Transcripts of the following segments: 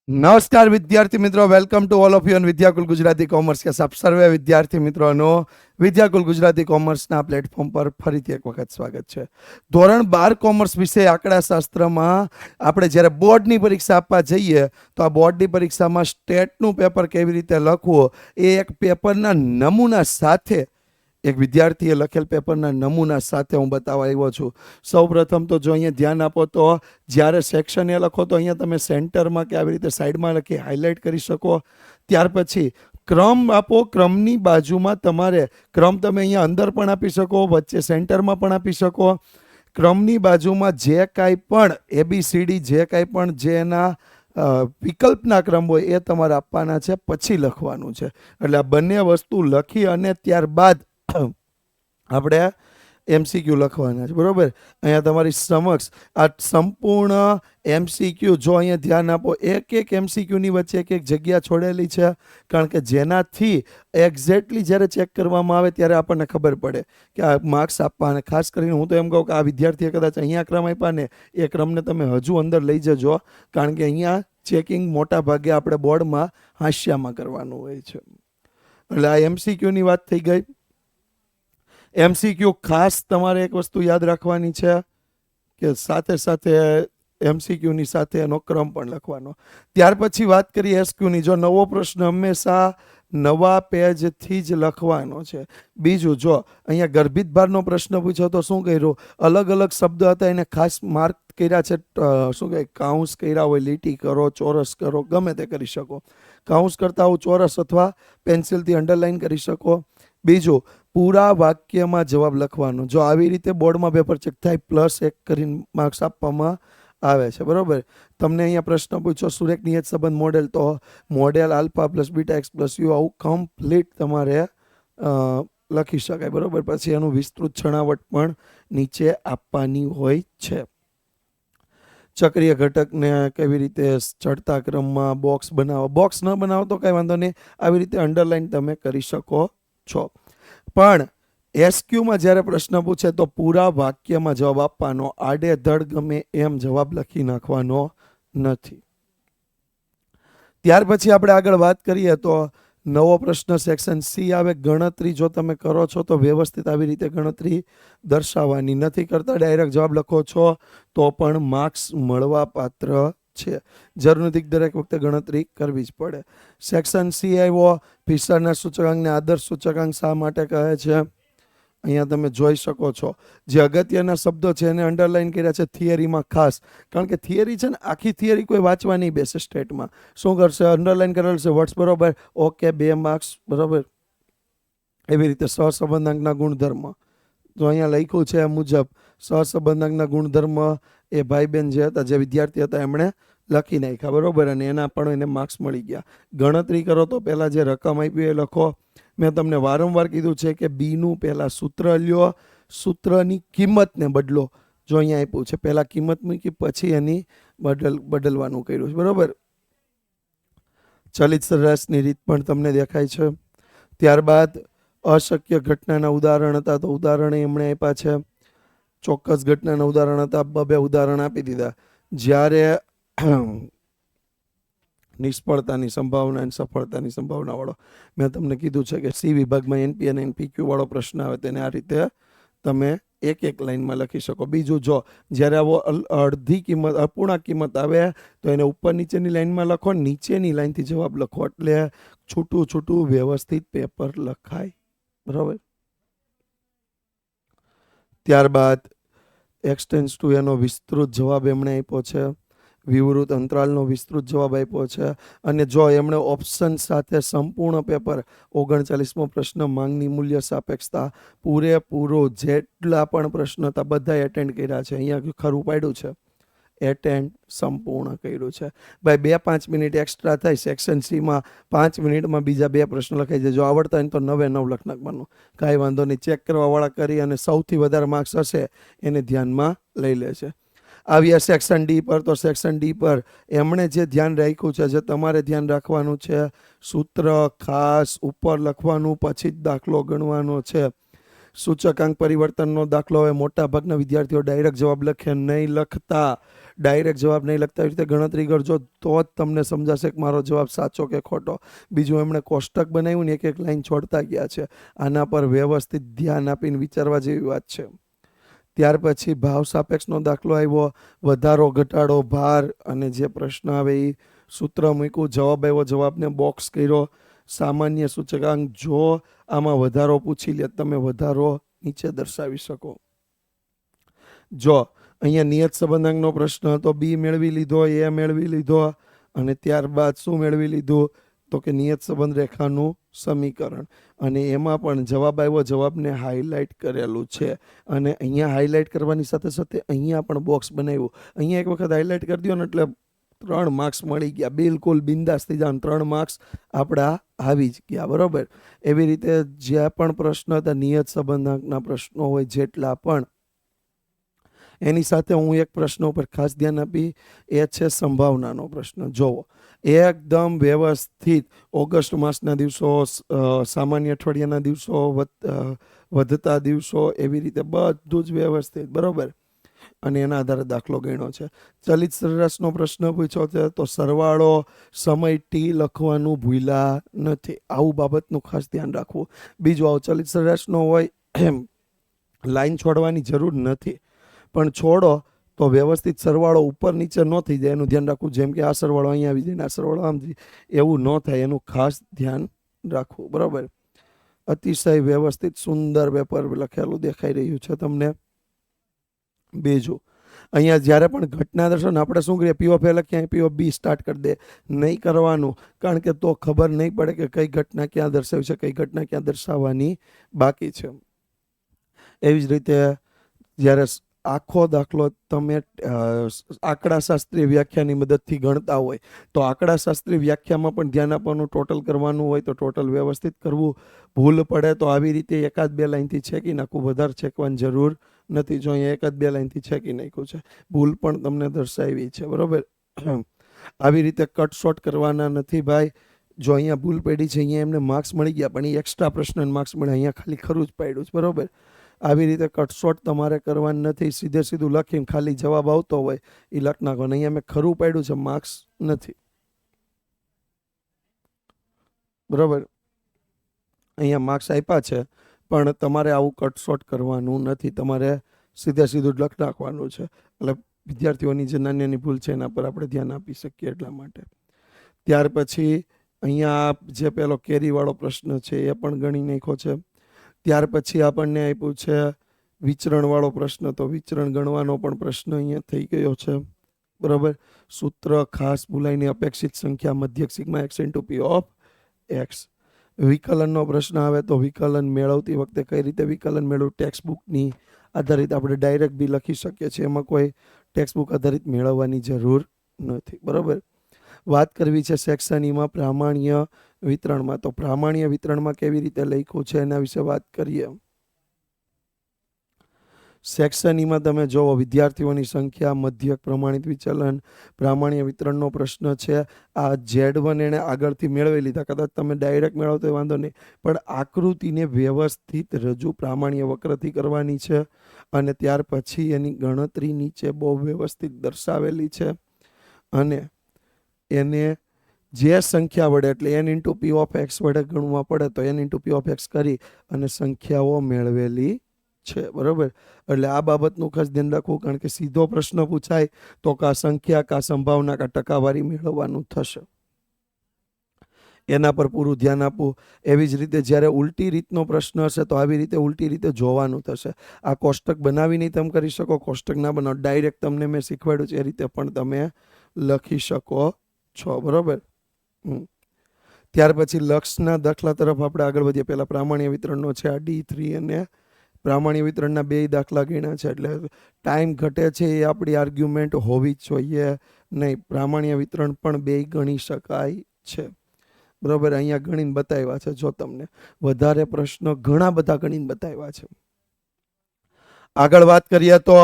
नमस्कार विद्यार्थी मित्रों, welcome to all of you on Vidyakul Gujarati commerce के सब सर्वे विद्यार्थी मित्रों विद्याकुल गुजराती कॉमर्सना प्लेटफॉर्म पर फरीથી એક વખત સ્વાગત છે। ધોરણ 12 કોમર્સ વિષય આંકડાશાસ્ત્રમાં આપણે જ્યારે બોર્ડની પરીક્ષા આપવા જઈએ તો આ બોર્ડની પરીક્ષામાં સ્ટેટનું પેપર કેવી રીતે લખવું એ એક પેપરના નમૂના સાથે એક વિદ્યાર્થીએ લખેલ પેપરના નમૂના સાથે હું બતાવવા આવ્યો છું। સૌપ્રથમ તો જો અહીંયા ध्यान આપો તો જ્યારે સેક્શન એ લખો તો અહીંયા તમે સેન્ટરમાં કે આવી રીતે સાઈડમાં લખી હાઇલાઇટ કરી શકો। ત્યાર પછી ક્રમ આપો, ક્રમની બાજુમાં તમારે ક્રમ તમે અહીંયા અંદર પણ આપી શકો, વચ્ચે સેન્ટરમાં પણ આપી શકો। ક્રમની બાજુમાં જે કાંઈ પણ ABCD જે કાંઈ પણ જે એના વિકલ્પના ક્રમ હોય એ તમારે આપવાના છે, પછી લખવાનું છે। એટલે આ બંને વસ્તુ લખી અને ત્યારબાદ આપણે MCQ લખવાના છે, બરાબર। અહીંયા તમારી સમક્ષ આ સંપૂર્ણ MCQ જો અહીંયા ધ્યાન આપો, એક એક MCQની વચ્ચે એક એક જગ્યા છોડેલી છે, કારણ કે જેનાથી એક્ઝેક્ટલી જ્યારે ચેક કરવામાં આવે ત્યારે આપણને ખબર પડે કે આ માર્ક્સ આપવા। અને ખાસ કરીને હું તો એમ કહું કે આ વિદ્યાર્થીએ કદાચ અહીંયા ક્રમ આપ્યા ને એ ક્રમને તમે હજુ અંદર લઈ જજો, કારણ કે અહીંયા ચેકિંગ મોટા ભાગે આપણે બોર્ડમાં હાસ્યામાં કરવાનું હોય છે। એટલે આ MCQની વાત થઈ ગઈ। MCQ ખાસ તમારે એક વસ્તુ યાદ રાખવાની છે કે સાથે સાથે MCQની સાથે એનો ક્રમ પણ લખવાનો। ત્યાર પછી વાત કરીએ SQની। જો નવો પ્રશ્ન હંમેશા નવા પેજથી જ લખવાનો છે। બીજું, જો અહીંયા ગર્ભિત ભારનો પ્રશ્ન પૂછ્યો તો શું કર્યું, અલગ અલગ શબ્દ હતા એને ખાસ માર્ક કર્યા છે, શું કહે કાઉન્સ કર્યા હોય, લીટી કરો, ચોરસ કરો, ગમે તે કરી શકો। કાઉન્સ કરતા હું ચોરસ અથવા પેન્સિલથી અંડરલાઇન કરી શકો। બીજું, પૂરા વાક્યમાં જવાબ લખવાનો। જો આવી રીતે બોર્ડમાં પેપર ચેક થાય +1 કરીને માર્ક્સ આપવામાં આવે છે, બરાબર। તમને અહીંયા પ્રશ્ન પૂછ્યો સુરેખ નિયત સંબંધ મોડેલ, તો model alpha + beta x + u આવું કમ્પ્લીટ તમારે લખી શકાય, બરાબર। પછી એનું વિસ્તૃત છણાવટ પણ નીચે આપવાની હોય છે। ચક્રીય ઘટકને કેવી રીતે ચડતા ક્રમમાં બોક્સ બનાવો, બોક્સ ન બનાવો તો કાંઈ વાંધો નહીં, આવી રીતે અંડરલાઇન તમે કરી શકો છો। પણ SQમાં જ્યારે પ્રશ્ન પૂછે તો પૂરા વાક્યમાં જવાબ આપવાનો, આડેધડ ગમે એમ જવાબ લખી નાખવાનો નથી। ત્યાર પછી આપણે આગળ વાત કરીએ તો નવો પ્રશ્ન સેક્શન C આવે। ગણતરી જો તમે કરો છો તો વ્યવસ્થિત આવી રીતે ગણતરી દર્શાવવાની, નથી કરતા ડાયરેક્ટ જવાબ લખો છો તો પણ માર્ક્સ મળવા પાત્ર છે। જરૂર નથી દરેક વખતે ગણતરી કરવી જ પડે। સેક્શન C આવ્યો। ફિશરના સૂચકાંકને આદર્શ સૂચકાંક શા માટે કહે છે, અહીંયા તમે જોઈ શકો છો। જે અગત્યના શબ્દો છે એને અંડરલાઇન કર્યા છે થિયરીમાં ખાસ, કારણ કે થિયરી છે ને આખી થિયરી કોઈ વાંચવા નહીં બેસે સ્ટેટમાં। શું કરશે, અંડરલાઇન કરેલ છે વર્ડ્સ, બરોબર, ઓકે 2 માર્ક્સ, બરોબર। એવી રીતે સહસંબંધાંકના ગુણધર્મ, જો અહીંયા લખ્યું છે એ મુજબ સહસંબંધાંકના ગુણધર્મ એ ભાઈ બહેન જે હતા, જે વિદ્યાર્થી હતા એમણે લખી નાખ્યા, બરોબર, અને એના પણ એને માર્ક્સ મળી ગયા। ગણતરી કરો તો પહેલાં જે રકમ આપી એ લખો। મેં તમને વારંવાર કીધું છે કે બીનું પહેલાં સૂત્ર લ્યો, સૂત્રની કિંમતને બદલો। જો અહીંયા આપ્યું છે પહેલાં કિંમત મૂકી પછી એની બદલવાનું કર્યું છે, બરોબર। ચલિત સરેરાશની રીત પણ તમને દેખાય છે। ત્યારબાદ અશક્ય ઘટનાના ઉદાહરણ હતા તો ઉદાહરણ એમણે આપ્યા છે। ચોક્કસ ઘટનાના ઉદાહરણ હતા, 2 ઉદાહરણ આપી દીધા। જ્યારે નિષ્ફળતાની સંભાવના અને સફળતાની સંભાવના વાળો મેં તમને કીધું છે કે C વિભાગમાં NP અને NPQ વાળો પ્રશ્ન આવે તેને આ રીતે તમે એક એક લાઈનમાં લખી શકો। બીજું, જો જ્યારે આવો અડધી કિંમત અપૂર્ણાંક કિંમત આવે તો એને ઉપર નીચેની લાઈનમાં લખો, નીચેની લાઈનથી જવાબ લખો, એટલે છૂટું છૂટું વ્યવસ્થિત પેપર લખાય, બરાબર। ત્યારબાદ X → to એનો વિસ્તૃત જવાબ એમણે આપ્યો છે, વિવૃત અંતરાલનો વિસ્તૃત જવાબ આપ્યો છે। અને જો એમણે ઓપ્શન સાથે સંપૂર્ણ પેપર 39મો પ્રશ્ન માંગની મૂલ્ય સાપેક્ષતા પૂરેપૂરો જેટલા પણ પ્રશ્ન હતા બધા એટેન્ડ કર્યા છે। અહીંયા ખરું પાડ્યું છે એટેન્ડ સંપૂર્ણ કર્યું છે। ભાઈ 2-5 મિનિટ એક્સ્ટ્રા થાય સેક્શન Cમાં, 5 મિનિટમાં બીજા 2 પ્રશ્ન લખાઈ જાય। જો આવડતા હોય તો 9 લખ નાખવાનું, કાંઈ વાંધો નહીં, ચેક કરવાવાળા કરી અને સૌથી વધારે માર્ક્સ હશે એને ધ્યાનમાં લઈ લે છે। આવ્યા સેક્શન D પર, તો સેક્શન D પર એમણે જે ધ્યાન રાખ્યું છે, જે તમારે ધ્યાન રાખવાનું છે, સૂત્ર ખાસ ઉપર લખવાનું, પછી જ દાખલો ગણવાનો છે। સૂચકાંક પરિવર્તનનો દાખલો હવે મોટા ભાગના વિદ્યાર્થીઓ ડાયરેક્ટ જવાબ લખે નહીં લખતા. ડાયરેક્ટ જવાબ નહીં લખતા, એવી રીતે ગણતરી કરજો તો જ તમને સમજાશે કે મારો જવાબ સાચો કે ખોટો. બીજું એમણે કોષ્ટક બનાવ્યું ને એક એક લાઈન છોડતા ગયા છે. આના પર વ્યવસ્થિત ધ્યાન આપીને વિચારવા જેવી વાત છે. ત્યાર પછી ભાવ સાપેક્ષનો દાખલો આવ્યો, વધારો ઘટાડો ભાર અને જે પ્રશ્ન આવે એ સૂત્ર મૂક્યું, જવાબ આવ્યો, જવાબને બોક્સ કર્યો. સામાન્ય સૂચકાંક જો આમાં વધારો પૂછી લે તમે વધારો નીચે દર્શાવી શકો. જો અહીંયા નિયત સંબંધાંકનો પ્રશ્ન હતો, બી મેળવી લીધો, એ મેળવી લીધો અને ત્યારબાદ શું મેળવી લીધું તો કે નિયત સંબંધ રેખાનું સમીકરણ. અને એમાં પણ જવાબ આવ્યો, જવાબને હાઇલાઇટ કરેલું છે અને અહીંયા હાઇલાઇટ કરવાની સાથે સાથે અહીંયા પણ બોક્સ બનાવ્યું. અહીંયા એક વખત હાઇલાઇટ કરી દો ને એટલે 3 માર્ક્સ મળી ગયા, બિલકુલ બિંદાસ થઈ જાવ, 3 માર્ક્સ આપણા આવી જ ગયા. બરોબર. એવી રીતે જ્યાં પણ પ્રશ્ન હતા નિયત સંબંધાંકના પ્રશ્નો હોય જેટલા પણ, એની સાથે હું એક પ્રશ્ન ઉપર ખાસ ધ્યાન આપી, એ છે સંભાવનાનો પ્રશ્ન. જોવો એકદમ વ્યવસ્થિત ઓગસ્ટ માસના દિવસો, સામાન્ય અઠવાડિયાના દિવસો, વધતા દિવસો, એવી રીતે બધું જ વ્યવસ્થિત. બરોબર. અને એના આધારે દાખલો ગણ્યો છે. ચલિત સરેરાશનો પ્રશ્ન પૂછ્યો છે તો સરવાળો સમય ટી લખવાનું ભૂલ્યા નથી. આવું બાબતનું ખાસ ધ્યાન રાખવું. બીજું આવું ચલિત સરેરાશનો હોય એમ લાઈન છોડવાની જરૂર નથી, પણ છોડો તો વ્યવસ્થિત સરવાળો ઉપર નીચે ન થઈ જાય એનું ધ્યાન રાખવું. જેમ કે આ સરવાળો અહીંયા આવી જાય ને આ સરવાળો આમ જાય, એવું ન થાય એનું ખાસ ધ્યાન રાખવું. બરાબર. અતિશય વ્યવસ્થિત સુંદર પેપર લખેલું દેખાઈ રહ્યું છે તમને. બીજું અહીંયા જ્યારે પણ ઘટના દર્શન આપણે શું કરીએ, પી ઓફ એ લખીએ, પી ઓફ બી સ્ટાર્ટ કરી દે. નહીં કરવાનું, કારણ કે તો ખબર નહીં પડે કે કઈ ઘટના ક્યાં દર્શાવી છે, કઈ ઘટના ક્યાં દર્શાવવાની બાકી છે. એવી જ રીતે જ્યારે આખો દાખલો તમે આંકડાશાસ્ત્રીય વ્યાખ્યાની મદદથી ગણતા હોય તો આંકડાશાસ્ત્રીય વ્યાખ્યામાં પણ ધ્યાન આપવાનું, ટોટલ કરવાનું હોય તો ટોટલ વ્યવસ્થિત કરવું. ભૂલ પડે તો આવી રીતે 1-2 લાઈનથી છેકી નાખવું, વધારે છેકવાની જરૂર નથી. જો અહીંયા 1-2 લાઈનથી છેકી નાખ્યું છે, ભૂલ પણ તમને દર્શાવી છે. બરોબર. આવી રીતે કટ શોર્ટ કરવાના નથી ભાઈ. જો અહીંયા ભૂલ પડી છે, અહીંયા એમને માર્ક્સ મળી ગયા પણ એ એક્સ્ટ્રા પ્રશ્ન માર્ક્સ મળે, અહીંયા ખાલી ખરું જ પાડ્યું છે. બરોબર. આવી રીતે કટશોટ તમારે કરવાનું નથી. સીધે સીધું લખીને ખાલી જવાબ આવતો હોય એ લખ નાખો. અહીંયા મેં ખરું પાડ્યું છે, માર્ક્સ નથી. બરોબર. અહીંયા માર્ક્સ આપ્યા છે પણ તમારે આવું કટશોટ કરવાનું નથી, તમારે સીધે સીધું જ લખ નાખવાનું છે. એટલે વિદ્યાર્થીઓની જે નાની ભૂલ છે એના પર આપણે ધ્યાન આપી શકીએ એટલા માટે. ત્યાર પછી અહીંયા જે પેલો કેરીવાળો પ્રશ્ન છે એ પણ ગણી નાખ્યો છે. ત્યાર પછી આપણને આપ્યું છે વિચરણવાળો પ્રશ્ન, તો વિચરણ ગણવાનો પણ પ્રશ્ન અહીંયા થઈ ગયો છે. બરાબર. સૂત્ર ખાસ ભૂલાઈની અપેક્ષિત સંખ્યા મધ્યક sigma X into P of X. વિકલનનો પ્રશ્ન આવે તો વિકલન મેળવતી વખતે કઈ રીતે વિકલન મેળવવું, ટેક્સ્ટ બુકની આધારિત આપણે ડાયરેક્ટ બી લખી શકીએ છીએ, એમાં કોઈ ટેક્સ્ટ બુક આધારિત મેળવવાની જરૂર નથી. બરાબર. વાત કરવી છે સેક્શન ઈમાં પ્રામાણ્ય વિતરણમાં, તો પ્રામાણ્ય વિતરણમાં કેવી રીતે લખ્યું છે એના વિશે વાત કરીએ. સેક્શન ઈમાં તમે જોવો વિદ્યાર્થીઓની સંખ્યા, મધ્યક, પ્રમાણિત વિચલન, પ્રામાણ્ય વિતરણનો પ્રશ્ન છે. આ Z1 એણે આગળથી મેળવી લીધા, કદાચ તમે ડાયરેક્ટ મેળવતો વાંધો નહીં, પણ આકૃતિને વ્યવસ્થિત રજૂ પ્રામાણ્ય વક્રથી કરવાની છે અને ત્યાર પછી એની ગણતરી નીચે બહુ વ્યવસ્થિત દર્શાવેલી છે અને એને જે સંખ્યા વડે એટલે n into P of x વડે ગણવા પડે તો n into P of x કરી અને સંખ્યાઓ મેળવેલી છે. બરાબર. એટલે આ બાબતનું ખાસ ધ્યાન રાખવું, કારણ કે સીધો પ્રશ્ન પૂછાય તો કા સંખ્યા, કા સંભાવના, કા ટકાવારી મેળવવાનું થશે. એના પર પૂરું ધ્યાન આપવું. એવી જ રીતે જ્યારે ઉલટી રીતનો પ્રશ્ન હશે તો આવી રીતે ઉલટી રીતે જોવાનું થશે. આ કોષ્ટક બનાવીને તમે કરી શકો, કોષ્ટક ના બનાવો, ડાયરેક્ટ તમને મેં શીખવાડ્યું છે એ રીતે પણ તમે લખી શકો છો. બરાબર. ત્યાર પછી લક્ષના દાખલા તરફ આપણે આગળ વધીએ. પહેલા પ્રામાણ્ય વિતરણનો છે આ D3 અને પ્રામાણ્ય વિતરણના 2 દાખલા ગણ્યા છે, એટલે ટાઈમ ઘટે છે એ આપણી આર્ગ્યુમેન્ટ હોવી જ જોઈએ નહીં. પ્રામાણ્ય વિતરણ પણ 2 ગણી શકાય છે. બરાબર. અહીંયા ગણીને બતાવ્યા છે. જો તમને વધારે પ્રશ્ન ઘણા બધા ગણીને બતાવ્યા છે. આગળ વાત કરીએ તો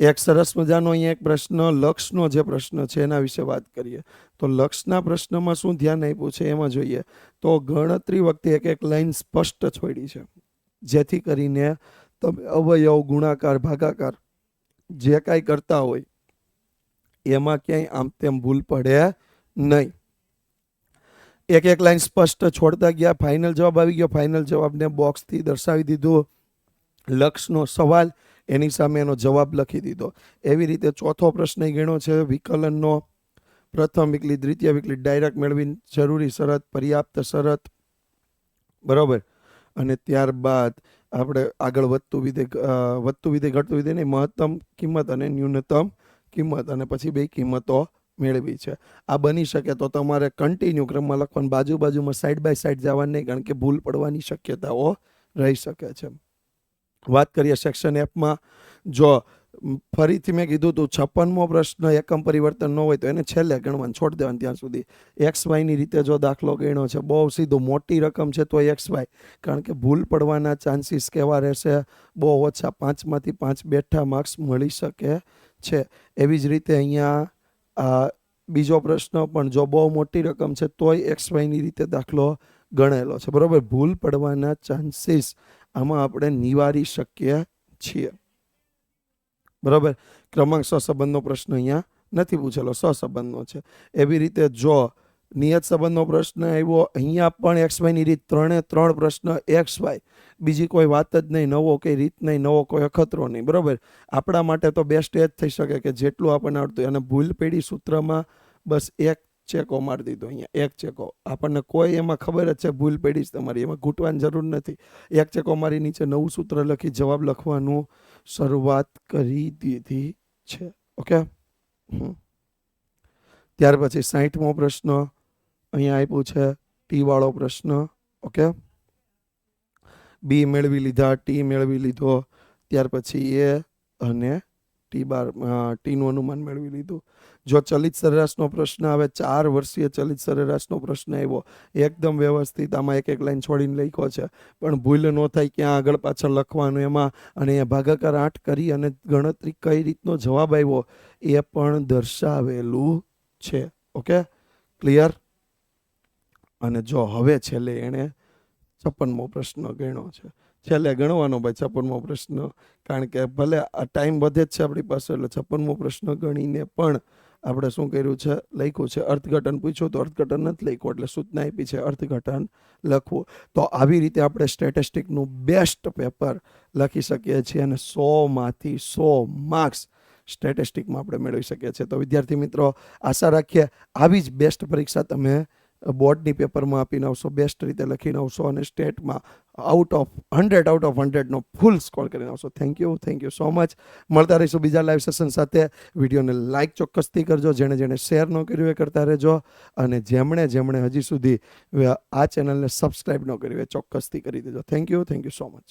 એક સરસ મજાનો અહીંયા એક પ્રશ્ન, લક્ષનો જે પ્રશ્ન છે એના વિશે વાત કરીએ. તો લક્ષના પ્રશ્નમાં શું ધ્યાન આપ્યું છે એમાં જોઈએ તો ગણતરી વખતે એક એક લાઈન સ્પષ્ટ છોડી છે. જેથી કરીને તમે અવયવ, ગુણાકાર, ભાગાકાર જે કાંઈ કરતા હોય એમાં ક્યાંય આમ તેમ ભૂલ પડે નહીં. એક એક લાઈન સ્પષ્ટ છોડતા ગયા. ફાઇનલ જવાબ આવી ગયો. ફાઇનલ જવાબને બોક્સથી દર્શાવી દીધો. લક્ષનો સવાલ એની સામે એનો જવાબ લખી દીધો. એવી રીતે ચોથો પ્રશ્ન ગણ્યો છે વિકલનનો. પ્રથમ વિકલિત, દ્વિતીય વિકલિત, ડાયરેક્ટ મેળવી, જરૂરી શરત, પર્યાપ્ત શરત, બરોબર. અને ત્યારબાદ આપણે આગળ વધતું વિધેય ઘટતું વિધેય નહીં, મહત્તમ કિંમત અને ન્યૂનતમ કિંમત, અને પછી બે કિંમતો મેળવી છે. આ બની શકે તો તમારે કન્ટિન્યુ ક્રમમાં લખવાનું, બાજુમાં સાઈડ બાય સાઈડ જવાનું નહીં, કારણ કે ભૂલ પડવાની શક્યતાઓ રહી શકે છે. વાત કરીએ સેક્શન એફમાં. જો ફરીથી મેં કીધું હતું 56મો પ્રશ્ન એકમ પરિવર્તન ન હોય તો એને છેલ્લે ગણવાનું, છોડી દેવાનું ત્યાં સુધી. એક્સ વાયની રીતે જો દાખલો ગણ્યો છે, બહુ સીધો, મોટી રકમ છે તો એક્સ વાય, કારણ કે ભૂલ પડવાના ચાન્સીસ કેવા રહેશે? બહુ ઓછા. 5માંથી 5 બેઠા માર્ક્સ મળી શકે છે. એવી જ રીતે અહીંયા બીજો પ્રશ્ન પણ જો બહુ મોટી રકમ છે તોય એક્સ વાયની રીતે દાખલો ગણેલો છે, બરોબર. ભૂલ પડવાના ચાન્સીસ આમાં આપણે નિવારી શકીએ છીએ, બરોબર. ક્રમાંક સહસંબંધનો પ્રશ્ન અહીંયા નથી પૂછેલો, સહસંબંધનો છે. એવી રીતે જો નિયત સંબંધનો પ્રશ્ન આવ્યો, અહીંયા પણ એક્સ વાયની રીત, 3 પ્રશ્ન એક્સ વાય, બીજી કોઈ વાત જ નહીં, નવો કઈ રીત નહીં, નવો કોઈ અખતરો નહીં, બરોબર. આપણા માટે તો બેસ્ટ એ જ થઈ શકે કે જેટલું આપણને આવડતું. અને ભૂલ પેઢી સૂત્રમાં બસ એક ચેકો મારી દીધો, અહીંયા એક ચેકો. આપણને કોઈ એમાં ખબર જ છે ભૂલ પેઢી જ તમારી, એમાં ઘૂંટવાની જરૂર નથી. એક ચેકો મારી નીચે નવું સૂત્ર લખી જવાબ લખવાનું શરૂઆત કરી દીધી છે. ઓકે. ત્યાર પછી 60મો પ્રશ્ન અહીંયા આપ્યું છે, ટી વાળો પ્રશ્ન. ઓકે. બી મેળવી લીધા, ટી મેળવી લીધો, ત્યાર પછી એ અને ટીનું અનુમાન મેળવી લીધું. જો ચલિત સરેરાશનો પ્રશ્ન આવે, 4 વર્ષીય ચલિત સરેરાશનો પ્રશ્ન આવ્યો, એકદમ વ્યવસ્થિત, આમાં એક લાઈન છોડીને લખ્યો છે, પણ ભૂલ ન થાય ક્યાં આગળ પાછળ લખવાનું એમાં. અને એ ભાગાકાર 8 કરી અને ગણતરી કઈ રીતનો જવાબ આવ્યો એ પણ દર્શાવેલું છે. Okay, clear. અને જો હવે છેલ્લે એણે 56મો પ્રશ્ન ગણ્યો છે. છેલ્લે ગણવાનો ભાઈ 56મો પ્રશ્ન, કારણ કે ભલે આ ટાઈમ વધે જ છે આપણી પાસે, એટલે 56મો પ્રશ્ન ગણીને પણ આપણે શું કર્યું છે, લખ્યું છે. અર્થઘટન પૂછ્યું તો અર્થઘટન નથી લખ્યું, એટલે સૂચના આપી છે અર્થઘટન લખવું. તો આવી રીતે આપણે સ્ટેટિસ્ટિકનું બેસ્ટ પેપર લખી શકીએ છીએ અને 100માંથી 100 માર્ક્સ સ્ટેટિસ્ટિકમાં આપણે મેળવી શકીએ છીએ. તો વિદ્યાર્થી મિત્રો, આશા રાખીએ આવી જ બેસ્ટ પરીક્ષા તમે બોર્ડની પેપરમાં આપીને આવશો, બેસ્ટ રીતે લખીને આવશો અને સ્ટેટમાં આઉટ ઓફ 100 નો ફૂલ સ્કોર કરીને આવશો. Thank you so much. મળતા રહીશું બીજા લાઈવ સેશન સાથે. વિડીયોને લાઇક ચોક્કસથી કરજો, જેણે શેર ન કર્યું એ કરતા રહેજો, અને જેમણે હજી સુધી આ ચેનલને સબસ્ક્રાઈબ ન કર્યું એ ચોક્કસથી કરી દેજો. Thank you so much.